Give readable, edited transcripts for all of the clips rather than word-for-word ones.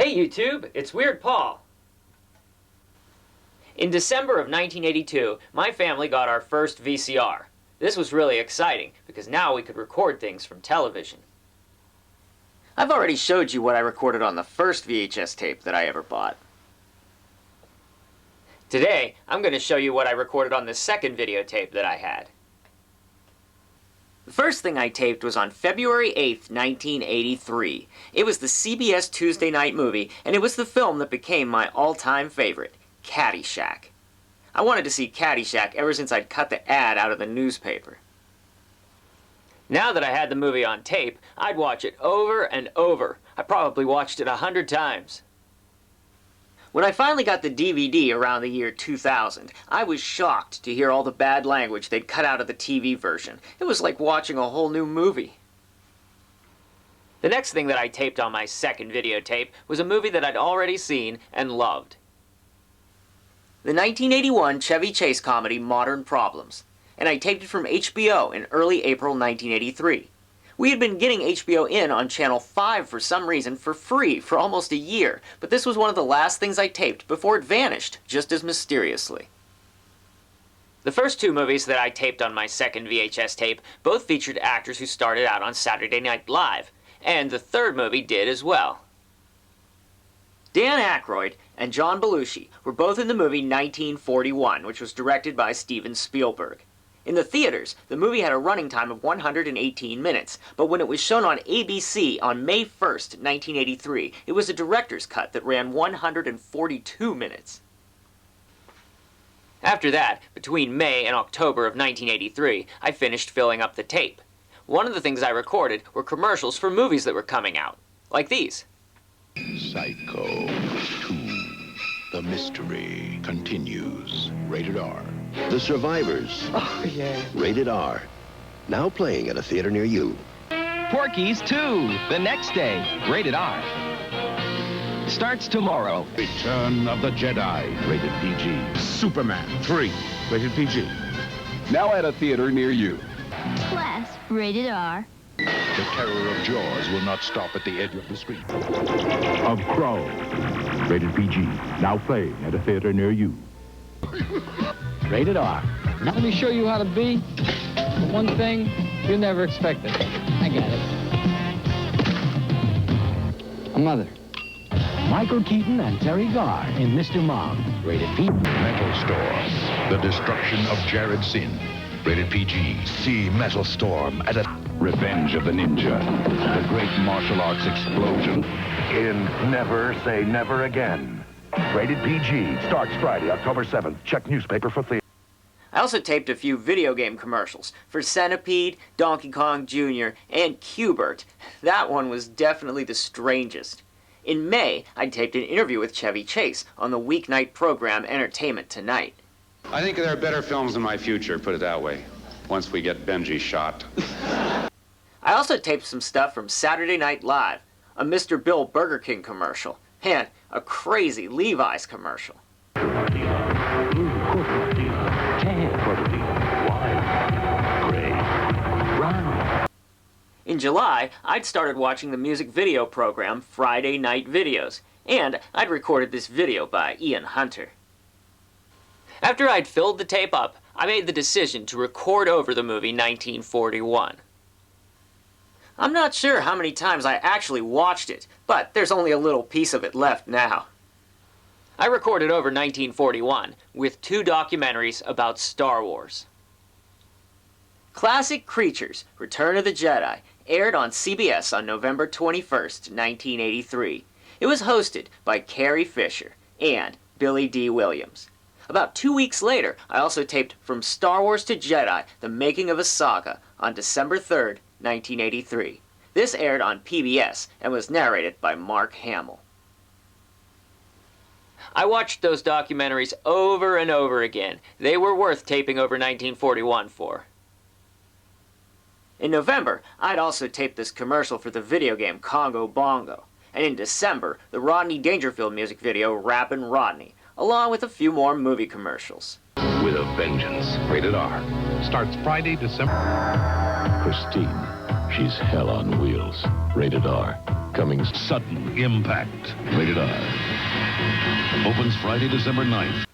Hey YouTube, it's Weird Paul. In December of 1982, my family got our first VCR. This was really exciting because now we could record things from television. I've already showed you what I recorded on the first VHS tape that I ever bought. Today, I'm going to show you what I recorded on the second videotape that I had. The first thing I taped was on February 8th, 1983. It was the CBS Tuesday night movie, and it was the film that became my all-time favorite, Caddyshack. I wanted to see Caddyshack ever since I'd cut the ad out of the newspaper. Now that I had the movie on tape, I'd watch it over and over. I probably watched it 100 times. When I finally got the DVD around the year 2000, I was shocked to hear all the bad language they'd cut out of the TV version. It was like watching a whole new movie. The next thing that I taped on my second videotape was a movie that I'd already seen and loved. The 1981 Chevy Chase comedy Modern Problems, and I taped it from HBO in early April 1983. We had been getting HBO in on Channel 5 for some reason for free for almost a year, but this was one of the last things I taped before it vanished, just as mysteriously. The first two movies that I taped on my second VHS tape both featured actors who started out on Saturday Night Live, and the third movie did as well. Dan Aykroyd and John Belushi were both in the movie 1941, which was directed by Steven Spielberg. In the theaters, the movie had a running time of 118 minutes, but when it was shown on ABC on May 1st, 1983, it was a director's cut that ran 142 minutes. After that, between May and October of 1983, I finished filling up the tape. One of the things I recorded were commercials for movies that were coming out, like these. Psycho 2. The mystery continues. Rated R. The Survivors. Oh, yeah. Rated R. Now playing at a theater near you. Porky's 2, the next day. Rated R. Starts tomorrow. Return of the Jedi. Rated PG. Superman 3. Rated PG. Now at a theater near you. Class, rated R. The terror of Jaws will not stop at the edge of the screen. Of Crow. Rated PG. Now playing at a theater near you. Rated R. Now let me show you how to be. The one thing you never expected. I got it. A mother. Michael Keaton and Terry Garr in Mr. Mom. Rated PG. Metal Storm. The destruction of Jared Sin. Rated PG. See Metal Storm at a... Revenge of the Ninja. The great martial arts explosion. In Never Say Never Again. Rated PG. Starts Friday, October 7th. Check newspaper for theater. I also taped a few video game commercials for Centipede, Donkey Kong Jr., and Q*bert. That one was definitely the strangest. In May, I taped an interview with Chevy Chase on the weeknight program Entertainment Tonight. I think there are better films in my future, put it that way, once we get Benji shot. I also taped some stuff from Saturday Night Live, a Mr. Bill Burger King commercial, and a crazy Levi's commercial. In July, I'd started watching the music video program Friday Night Videos, and I'd recorded this video by Ian Hunter. After I'd filled the tape up, I made the decision to record over the movie 1941. I'm not sure how many times I actually watched it, but there's only a little piece of it left now. I recorded over 1941 with two documentaries about Star Wars. Classic Creatures, Return of the Jedi, aired on CBS on November 21st, 1983. It was hosted by Carrie Fisher and Billy D. Williams. About 2 weeks later, I also taped From Star Wars to Jedi, The Making of a Saga on December 3rd, 1983. This aired on PBS and was narrated by Mark Hamill. I watched those documentaries over and over again. They were worth taping over 1941 for. In November, I'd also taped this commercial for the video game Congo Bongo. And in December, the Rodney Dangerfield music video Rappin' Rodney, along with a few more movie commercials. With a Vengeance. Rated R. Starts Friday, December. Christine. She's hell on wheels. Rated R. Coming sudden impact. Rated R. Opens Friday, December 9th.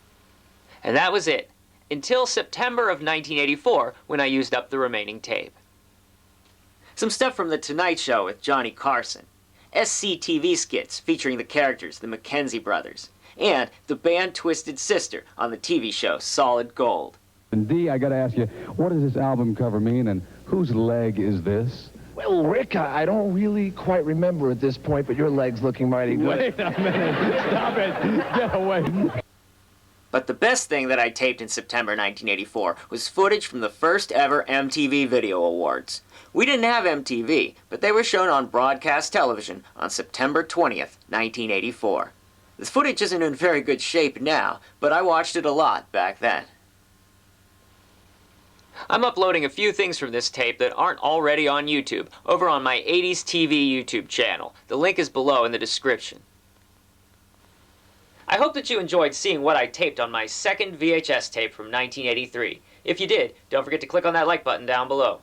And that was it, until September of 1984, when I used up the remaining tape. Some stuff from The Tonight Show with Johnny Carson, SCTV skits featuring the characters, the Mackenzie brothers, and the band Twisted Sister on the TV show Solid Gold. And Dee, I gotta ask you, what does this album cover mean, and whose leg is this? Well, Rick, I don't really quite remember at this point, but your leg's looking mighty good. Wait a minute. Stop it. Get away. But the best thing that I taped in September 1984 was footage from the first ever MTV Video Awards. We didn't have MTV, but they were shown on broadcast television on September 20th, 1984. The footage isn't in very good shape now, but I watched it a lot back then. I'm uploading a few things from this tape that aren't already on YouTube over on my 80s TV YouTube channel. The link is below in the description. I hope that you enjoyed seeing what I taped on my second VHS tape from 1983. If you did, don't forget to click on that like button down below.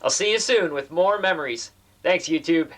I'll see you soon with more memories. Thanks, YouTube.